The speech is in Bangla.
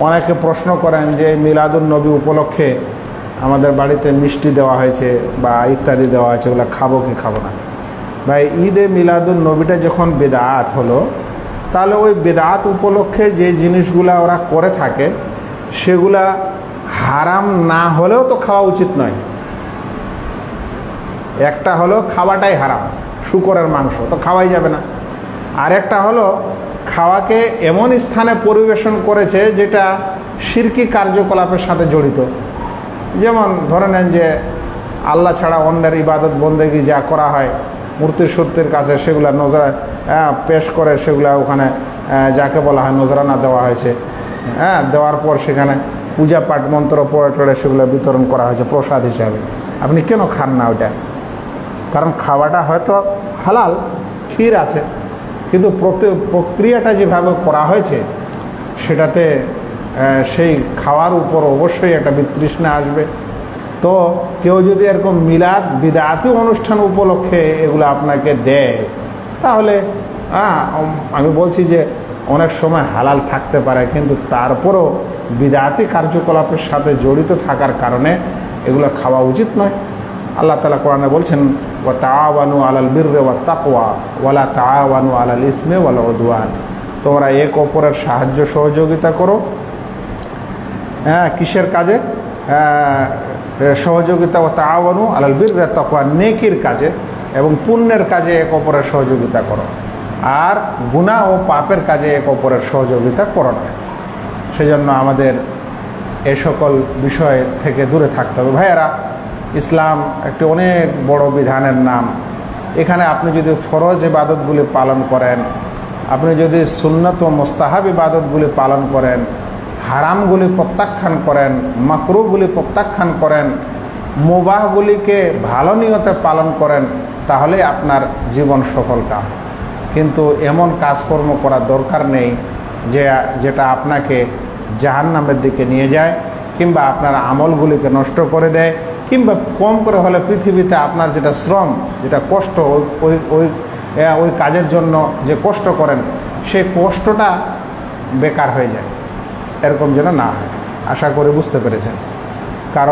অনেকে প্রশ্ন করেন যে মিলাদুন নবী উপলক্ষে আমাদের বাড়িতে মিষ্টি দেওয়া হয়েছে বা ইত্যাদি দেওয়া হয়েছে, ওগুলো খাবো কি খাবো না। ভাই, ঈদে মিলাদুন নবীটা যখন বেদাত হলো, তাহলে ওই বেদাত উপলক্ষে যে জিনিসগুলা ওরা করে থাকে সেগুলা হারাম না হলেও তো খাওয়া উচিত নয়। একটা হলো খাওয়াটাই হারাম, শূকরের মাংস তো খাওয়াই যাবে না। আর একটা হলো খাওয়াকে এমন স্থানে পরিবেশন করেছে যেটা শিরকি কার্যকলাপের সাথে জড়িত। যেমন ধরে নেন যে আল্লাহ ছাড়া অন্যের ইবাদত বন্দেগী যা করা হয় মূর্তি সত্যের কাছে, সেগুলা নজরা পেশ করে, সেগুলা ওখানে যাকে বলা হয় নজরানা দেওয়া হয়েছে। দেওয়ার পর সেখানে পূজা পাঠ মন্ত্র পড়ে টড়ে সেগুলো বিতরণ করা হয়েছে প্রসাদ হিসাবে। আপনি কেন খান না ওটা? কারণ খাওয়াটা হয়তো হালাল, ঠিক আছে, কিন্তু প্রক্রিয়াটা যেভাবে করা হয়েছে সেটাতে সেই খাওয়ার উপর অবশ্যই একটা বিতৃষ্ণা আসবে। তো কেউ যদি এরকম মিলাদ বিদআতি অনুষ্ঠান উপলক্ষে এগুলো আপনাকে দেয়, তাহলে আমি বলছি যে অনেক সময় হালাল থাকতে পারে, কিন্তু তারপরও বিদআতি কার্যকলাপের সাথে জড়িত থাকার কারণে এগুলো খাওয়া উচিত নয়। আল্লাহ তাআলা কোরআনে বলছেন, ওয়া তাআওয়ানু আলাল বিররি ওয়াত তাকওয়া ওয়ালা তাআওয়ানু আলাল ইসমি ওয়াল উদওয়ান। তোমরা এক অপরের সাহায্য সহযোগিতা করো। কিসের কাজে? সহযোগিতা। ওয়া তাআওয়ানু আলাল বিররি ওয়াত তাকওয়া, নেকির কাজে এবং পুণ্যের কাজে এক অপরের সহযোগিতা করো, আর গুনাহ ও পাপের কাজে এক অপরের সহযোগিতা করো না। সেজন্য আমাদের এ সকল বিষয় থেকে দূরে থাকতে হবে। ভাইয়েরা, ইসলাম একটি অনেক বড় বিধানের নাম। এখানে আপনি যদি ফরজ ইবাদতগুলি পালন করেন, আপনি যদি সুন্নত ও মুস্তাহাব ইবাদতগুলি পালন করেন, হারামগুলি প্রত্যাখ্যান করেন, মাকরুহগুলি প্রত্যাখ্যান করেন, মুবাহগুলিকে ভালো নিয়তে পালন করেন, তাহলে আপনার জীবন সফল কাম। কিন্তু এমন কাজকর্ম করার দরকার নেই যেটা আপনাকে জাহান্নামের দিকে নিয়ে যায়, কিংবা আপনার আমলগুলিকে নষ্ট করে দেয়, কিংবা কম করে হলে পৃথিবীতে আপনার যেটা শ্রম, যেটা কষ্ট, ওই কাজের জন্য যে কষ্ট করেন সেই কষ্টটা বেকার হয়ে যায়। এরকম যেন না হয়। আশা করি বুঝতে পেরেছেন। কারণ